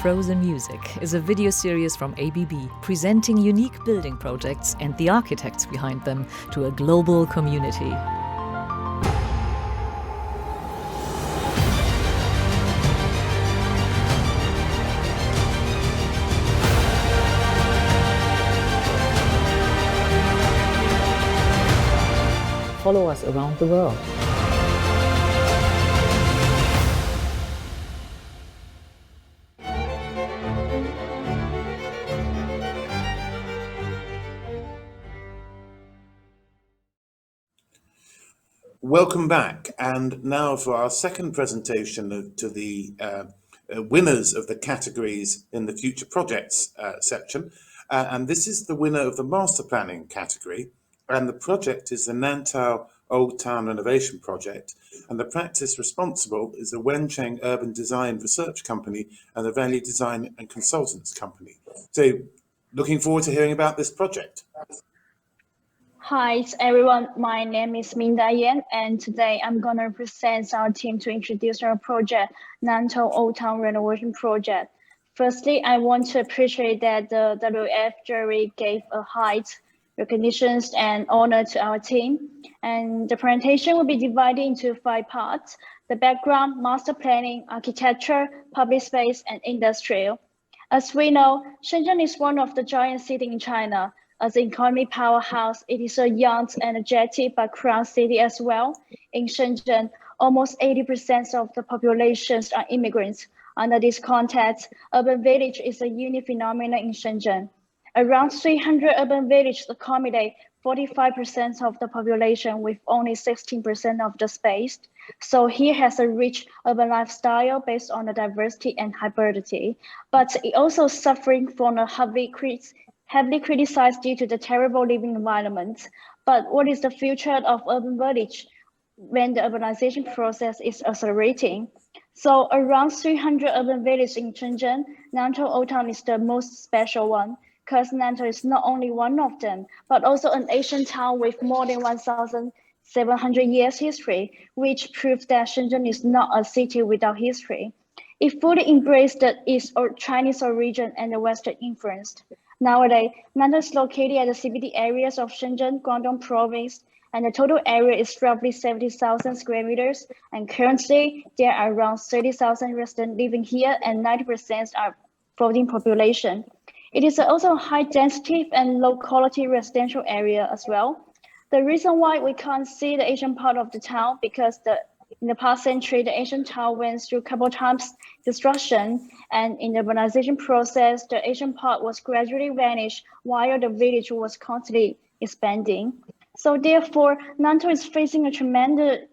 Frozen Music is a video series from ABB presenting unique building projects and the architects behind them to a global community. Follow us around the world. Welcome back, and now for our second presentation to the winners of the categories in the Future Projects section. And this is the winner of the Master Planning category, and the project is the Nantou Old Town Renovation Project, and the practice responsible is the Wancheng Urban Design Research Company and the Value Design and Consultants Company. So, looking forward to hearing about this project. Hi everyone, my name is Minda Yan, and today I'm going to present our team to introduce our project, Nantou Old Town Renovation Project. Firstly, I want to appreciate that the WAF jury gave a high recognition and honor to our team. And the presentation will be divided into 5 parts: the background, master planning, architecture, public space, and industrial. As we know, Shenzhen is one of the giant cities in China. As an economy powerhouse, it is a young, energetic, but crowded city as well. In Shenzhen, almost 80% of the population are immigrants. Under this context, urban village is a unique phenomenon in Shenzhen. Around 300 urban villages accommodate 45% of the population with only 16% of the space. So here has a rich urban lifestyle based on the diversity and hybridity, but it also suffering from a heavily criticized due to the terrible living environment. But what is the future of urban village when the urbanization process is accelerating? So around 300 urban villages in Shenzhen, Nantou Old Town is the most special one, because Nantou is not only one of them, but also an ancient town with more than 1,700 years history, which proves that Shenzhen is not a city without history. It fully embraced the East or Chinese origin and the Western influence. Nowadays, Nantou is located at the CBD areas of Shenzhen, Guangdong province, and the total area is roughly 70,000 square meters. And currently, there are around 30,000 residents living here, and 90% are floating population. It is also a high density and low quality residential area as well. The reason why we can't see the Asian part of the town, because in the past century, the Asian town went through a couple times destruction, and in the urbanization process, the Asian part was gradually vanished while the village was constantly expanding. So therefore, Nantou is facing a tremendous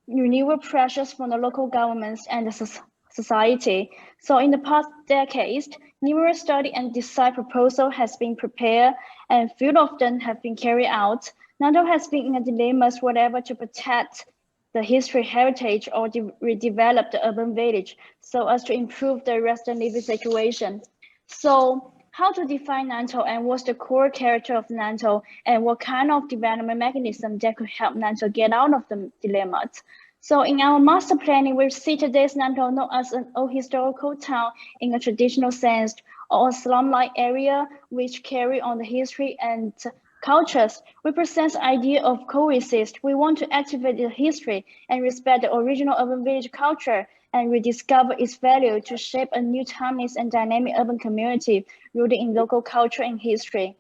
renewal pressures from the local governments and the society. So in the past decades, numerous study and design proposal has been prepared, and few of them have been carried out. Nantou has been in a dilemma whether to protect the history heritage or redevelop the urban village so as to improve the resident living situation. So how to define Nantou, and what's the core character of Nantou, and what kind of development mechanism that could help Nantou get out of the dilemma? So in our master planning, we see today's Nantou not as an old historical town in a traditional sense, or a slum-like area which carry on the history and cultures. We present the idea of coexist. We want to activate the history and respect the original urban village culture and rediscover its value to shape a new timeless and dynamic urban community rooted in local culture and history.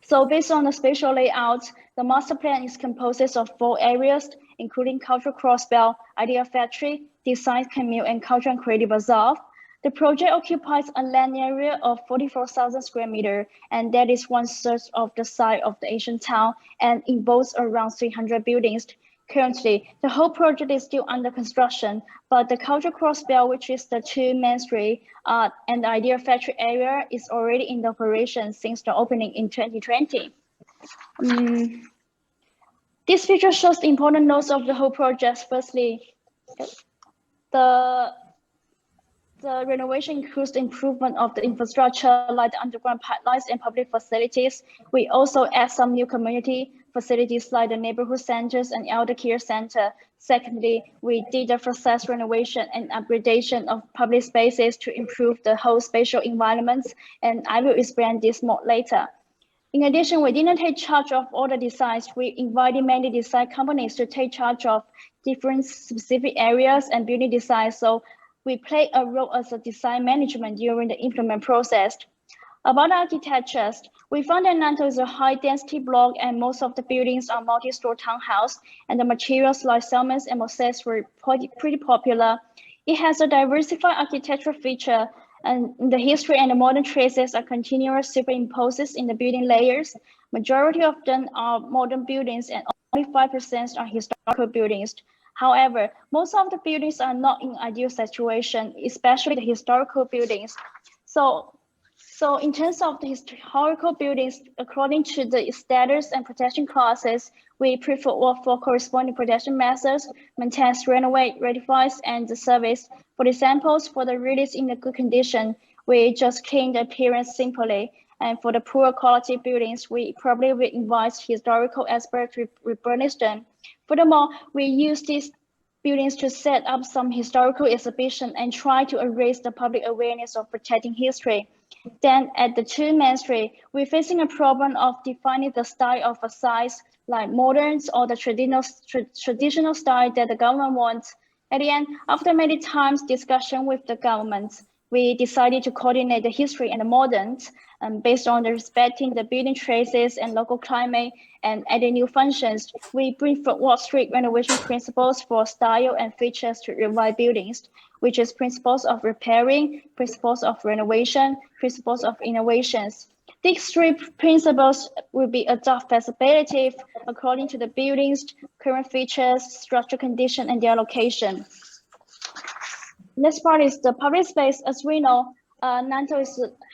So based on the spatial layout, the master plan is composed of 4 areas, including cultural crossbelt, idea factory, design commune, and culture and creative bazaar. The project occupies a land area of 44,000 square meters, and that is 1/3 of the size of the ancient town, and involves around 300 buildings. Currently, the whole project is still under construction, but the cultural crossbelt, which is the 2 main streets, and the idea factory area is already in operation since the opening in 2020. This picture shows the important notes of the whole project. Firstly, the renovation includes the improvement of the infrastructure like the underground pipelines and public facilities. We also add some new community facilities like the neighborhood centers and elder care center. Secondly, we did a process renovation and upgradation of public spaces to improve the whole spatial environments, and I will explain this more later. In addition, we didn't take charge of all the designs. We invited many design companies to take charge of different specific areas and building design. So we play a role as a design management during the implement process. About architectures, we found that Nantou is a high-density block and most of the buildings are multi-story townhouse, and the materials like cements and mosaics were pretty popular. It has a diversified architectural feature, and the history and the modern traces are continuous superimposes in the building layers. Majority of them are modern buildings and only 5% are historical buildings. However, most of the buildings are not in ideal situation, especially the historical buildings. So in terms of the historical buildings, according to the status and protection classes, we prefer work for corresponding protection methods, maintains, renovate, ratifies, and the service. For examples, for the release in a good condition, we just clean the appearance simply. And for the poor quality buildings, we probably will invite historical experts to refurnish them. Furthermore, we use these buildings to set up some historical exhibition and try to raise the public awareness of protecting history. Then at the two main street, we're facing a problem of defining the style of a size like moderns or the traditional style that the government wants. At the end, after many times discussion with the government, we decided to coordinate the history and the moderns based on the respecting the building traces and local climate and adding new functions. We bring forward strict renovation principles for style and features to revive buildings, which is principles of repairing, principles of renovation, principles of innovations. These three principles will be adopted feasibility according to the building's current features, structural condition, and their location. Next part is the public space. As we know, Nantou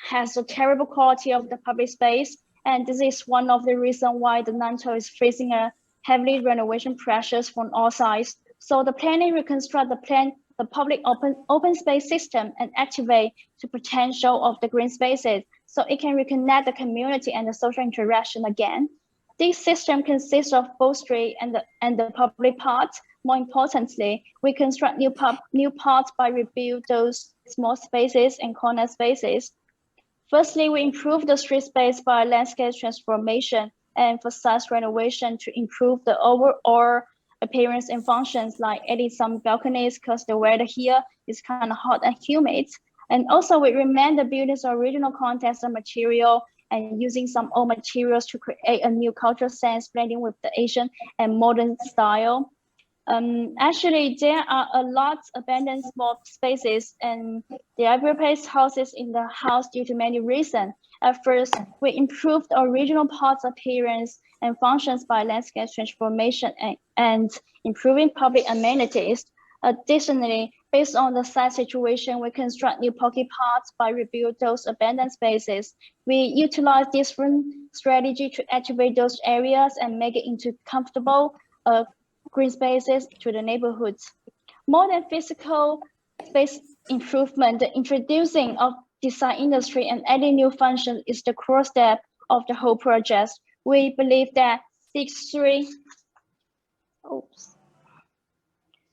has a terrible quality of the public space, and this is one of the reasons why the Nantou is facing a heavily renovation pressures from all sides. So the planning reconstruct the public open space system and activate the potential of the green spaces so it can reconnect the community and the social interaction again. This system consists of both street and the public parts. More importantly, we construct new parts by rebuild those small spaces and corner spaces. Firstly, we improve the street space by landscape transformation and emphasize renovation to improve the overall appearance and functions, like adding some balconies because the weather here is kind of hot and humid. And also we remain the building's original context and material and using some old materials to create a new cultural sense, blending with the Asian and modern style. Actually, there are a lot of abandoned small spaces and the replaced houses in the house due to many reasons. At first, we improved the original parts appearance and functions by landscape transformation and improving public amenities. Additionally, based on the site situation, we construct new pocket parts by rebuild those abandoned spaces. We utilize different strategy to activate those areas and make it into comfortable green spaces to the neighborhoods. More than physical space improvement, the introducing of design industry and adding new functions is the core step of the whole project. We believe that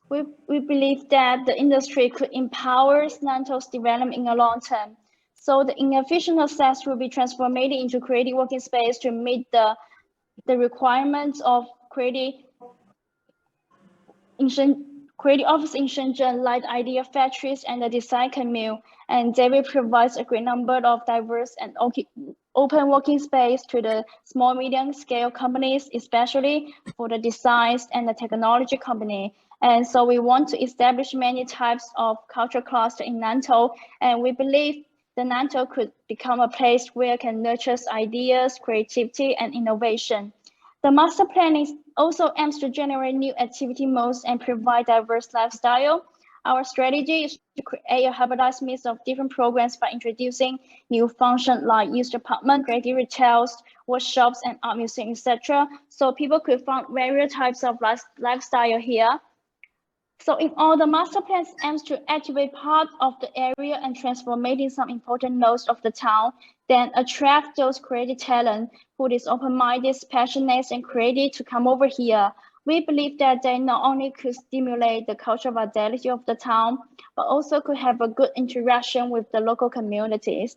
we believe that the industry could empower Nantou's development in the long term. So the inefficient access will be transformed into creative working space to meet the requirements of creative office in Shenzhen, like idea factories and the design commune, and they will provide a great number of diverse and open working space to the small medium scale companies, especially for the designs and the technology company. And so we want to establish many types of cultural cluster in Nantou, and we believe the Nantou could become a place where it can nurture ideas, creativity, and innovation. The master plan also aims to generate new activity modes and provide diverse lifestyle. Our strategy is to create a hybridized mix of different programs by introducing new functions like youth department, creative retails, workshops, and art museum, etc. So people could find various types of lifestyle here. So in all, the master plan aims to activate part of the area and transforming some important nodes of the town. then attract those creative talent who is open-minded, passionate, and creative to come over here. We believe that they not only could stimulate the cultural vitality of the town, but also could have a good interaction with the local communities.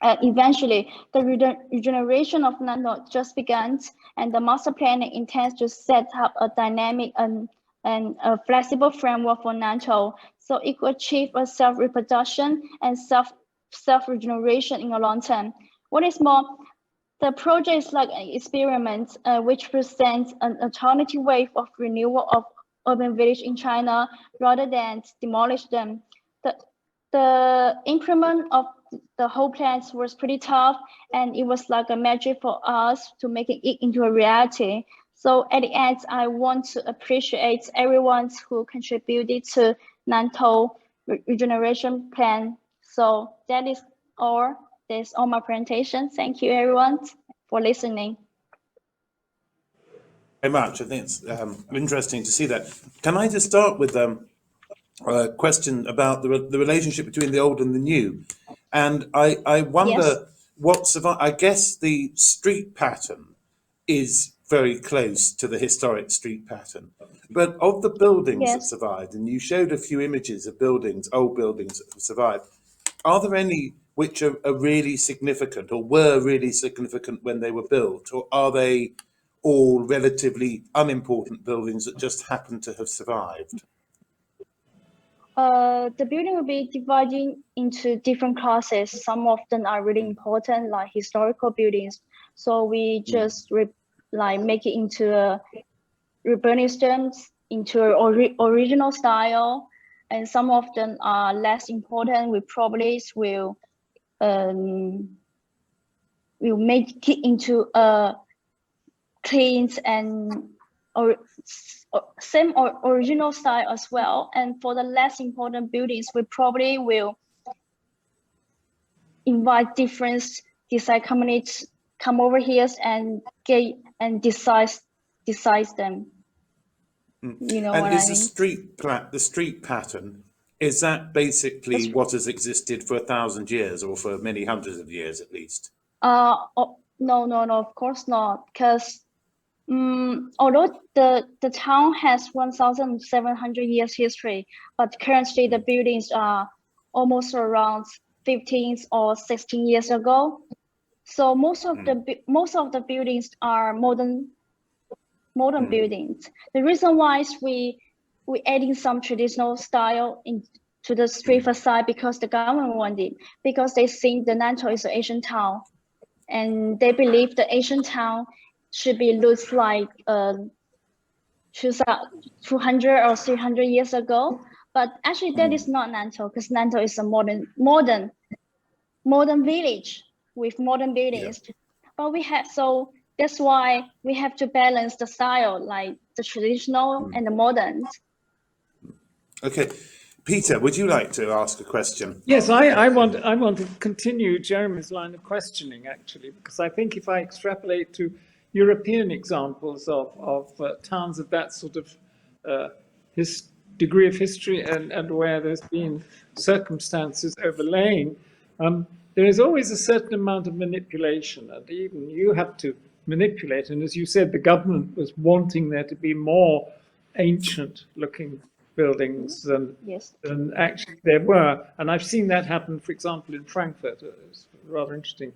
Eventually, the regeneration of Nantou just began, and the master planning intends to set up a dynamic and a flexible framework for Nantou, so it could achieve a self-reproduction and self-regeneration in the long term. What is more, the project is like an experiment which presents an alternative way of renewal of urban village in China rather than demolish them. The increment of the whole plan was pretty tough, and it was like a magic for us to make it into a reality. So at the end, I want to appreciate everyone who contributed to Nantou regeneration plan. So that is all. That's all my presentation. Thank you everyone for listening. Very much. I think it's interesting to see that. Can I just start with a question about the relationship between the old and the new? And I wonder what survived. I guess the street pattern is very close to the historic street pattern. But of the buildings that survived, and you showed a few images of buildings, old buildings that have survived, are there any which are really significant or were really significant when they were built? Or are they all relatively unimportant buildings that just happen to have survived? The building will be divided into different classes. Some of them are really important, like historical buildings. So we just make it into a urbanism, into original style, and some of them are less important. We probably will make it into a clean and same original style as well. And for the less important buildings, we probably will invite different design communities come over here and decide them. You know, and what is I mean? the street pattern, is that basically what has existed for 1,000 years or for many hundreds of years at least? No, of course not, because although the town has 1,700 years history, but currently the buildings are almost around 15 or 16 years ago. So most of the buildings are modern buildings. The reason why is we adding some traditional style into the street facade because the government wanted, because they think the Nantou is an Asian town, and they believe the Asian town should be looks like 200 or 300 years ago. But actually that is not Nantou, because Nantou is a modern village with modern buildings. But so that's why we have to balance the style, like the traditional and the modern. Okay. Peter, would you like to ask a question? Yes, I want to continue Jeremy's line of questioning, actually, because I think if I extrapolate to European examples of towns of that sort of degree of history and where there's been circumstances overlaying, there is always a certain amount of manipulation, and even you have to manipulate. And as you said, the government was wanting there to be more ancient-looking buildings than actually there were. And I've seen that happen, for example, in Frankfurt. It's a rather interesting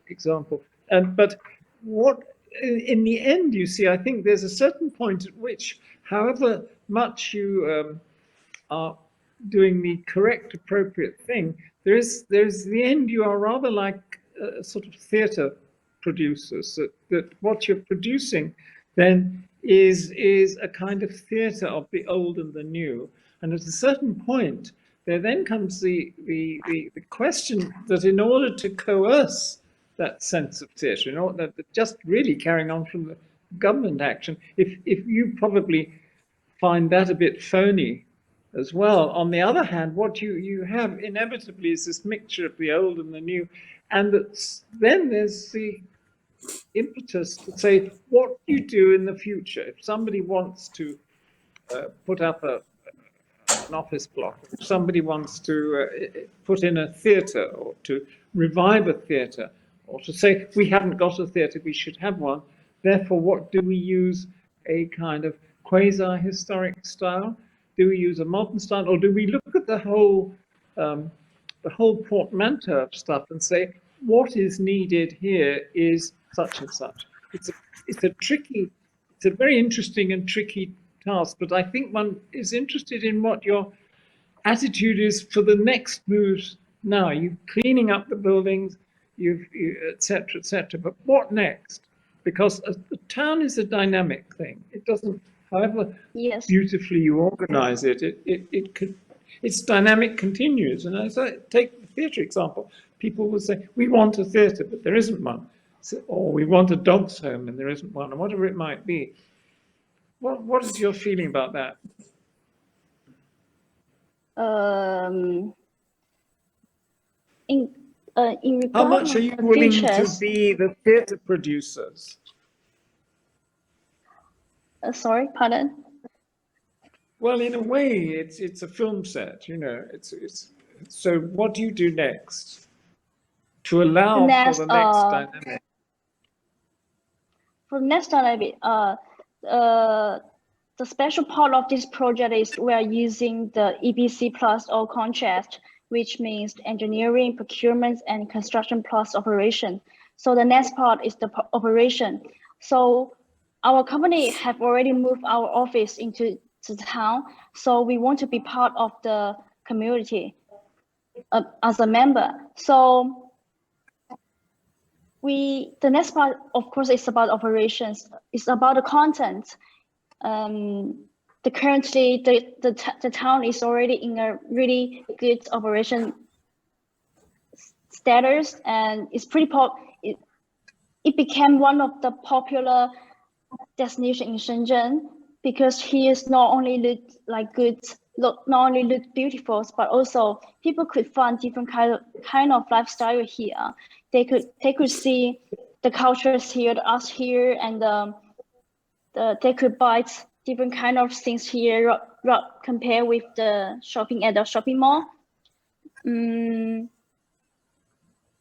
example. But what, in the end, you see, I think there's a certain point at which, however much you are doing the correct, appropriate thing, there's the end, you are rather like sort of theatre producers, that what you're producing then is a kind of theatre of the old and the new. And at a certain point, there then comes the question that in order to coerce that sense of theatre, in order that just really carrying on from the government action, if you probably find that a bit phony as well. On the other hand, what you have inevitably is this mixture of the old and the new, and then there's the impetus to say, what do you do in the future? If somebody wants to put up a an office block, if somebody wants to put in a theatre or to revive a theatre, or to say we haven't got a theatre, we should have one. Therefore, what do we use? A kind of quasi-historic style? Do we use a modern style, or do we look at the whole portmanteau of stuff and say what is needed here is such and such? It's a very interesting and tricky task, but I think one is interested in what your attitude is for the next moves. Now you're cleaning up the buildings, etc., etc. But what next? Because a town is a dynamic thing. It doesn't, however Yes. beautifully you organize it, its dynamic continues. And as I take the theatre example, people will say, we want a theatre, but there isn't one. Or we want a dog's home and there isn't one, or whatever it might be. What is your feeling about that? In regard How much are you willing to be the theatre producers? Sorry, pardon. Well, in a way, it's a film set, you know. It's so. What do you do next to allow for the next dynamic? For the next dynamic, the special part of this project is we are using the EPC plus all contract, which means engineering, procurement, and construction plus operation. So the next part is the operation. So our company have already moved our office into the town. So we want to be part of the community as a member. So the next part, of course, is about operations. It's about the content. Currently, the town is already in a really good operation status, and it's pretty it became one of the popular destination in Shenzhen because here is not only not only look beautiful, but also people could find different kind of lifestyle here. They could see the cultures here, the arts here, and they could buy different kind of things here compared with the shopping at the shopping mall.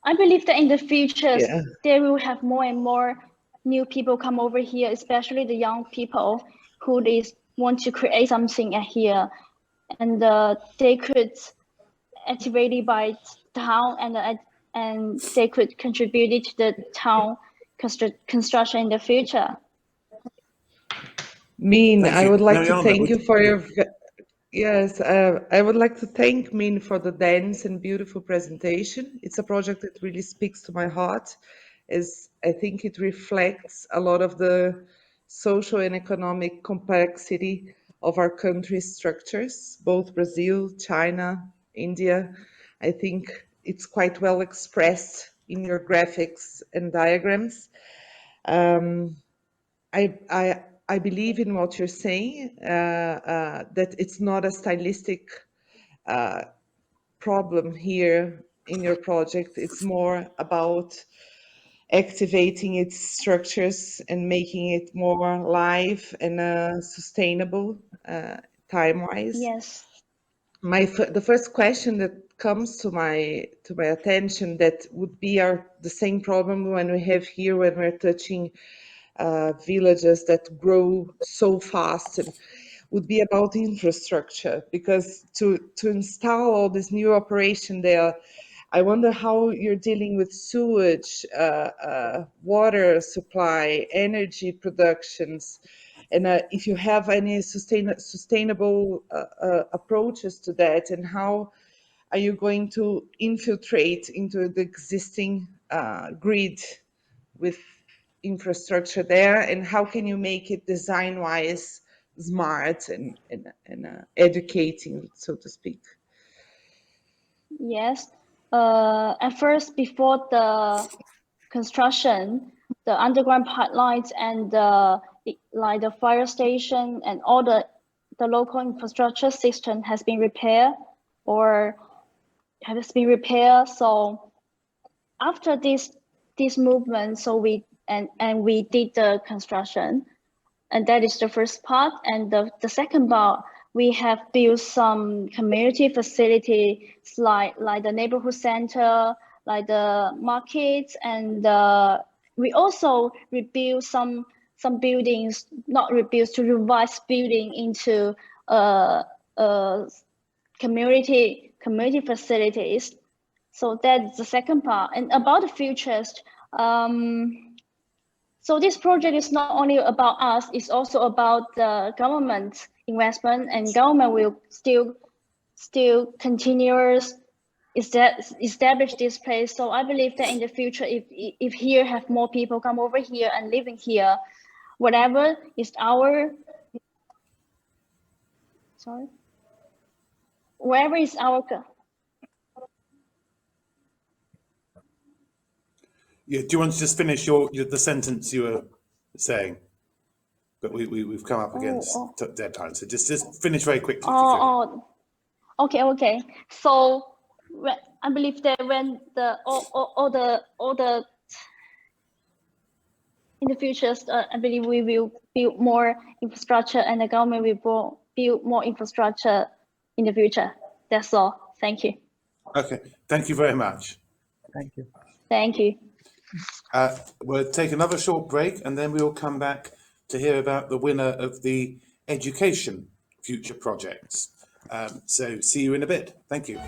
I believe that in the future, there will have more and more new people come over here, especially the young people who want to create something here. And they could activate by town and they could contribute it to the town construction in the future. Min, I would like to thank you for your... Yes, I would like to thank Min for the dense and beautiful presentation. It's a project that really speaks to my heart, as I think it reflects a lot of the social and economic complexity of our country's structures, both Brazil, China, India. I think it's quite well expressed in your graphics and diagrams. I believe in what you're saying, that it's not a stylistic problem here in your project. It's more about activating its structures and making it more live and sustainable time-wise. Yes. The first question that comes to my attention that would be the same problem when we have here when we're touching villages that grow so fast and would be about infrastructure, because to install all this new operation there, I wonder how you're dealing with sewage, water supply, energy productions, and if you have any sustainable approaches to that, and how are you going to infiltrate into the existing grid with infrastructure there, and how can you make it design-wise smart and educating, so to speak? Yes. At first, before the construction, the underground pipelines and the fire station and all the local infrastructure system has been repaired or has been repaired. So after this movement, so we did the construction, and that is the first part. And the second part, we have built some community facilities like the neighborhood center, like the markets, and we also rebuild some buildings, not rebuild, to revise building into community facilities. So that's the second part. And about the futures, so this project is not only about us, it's also about the government investment, and government will still continuous establish this place. So I believe that in the future, if here have more people come over here and living here, whatever is our, sorry, wherever is our, Yeah, do you want to just finish the sentence you were saying? But we've come up against deadline, so just finish very quickly. Okay. So I believe that when all the in the future, I believe we will build more infrastructure, and the government will build more infrastructure in the future. That's all. Thank you. Okay, thank you very much. Thank you. Thank you. We'll take another short break, and then we'll come back to hear about the winner of the education future projects. So see you in a bit. Thank you.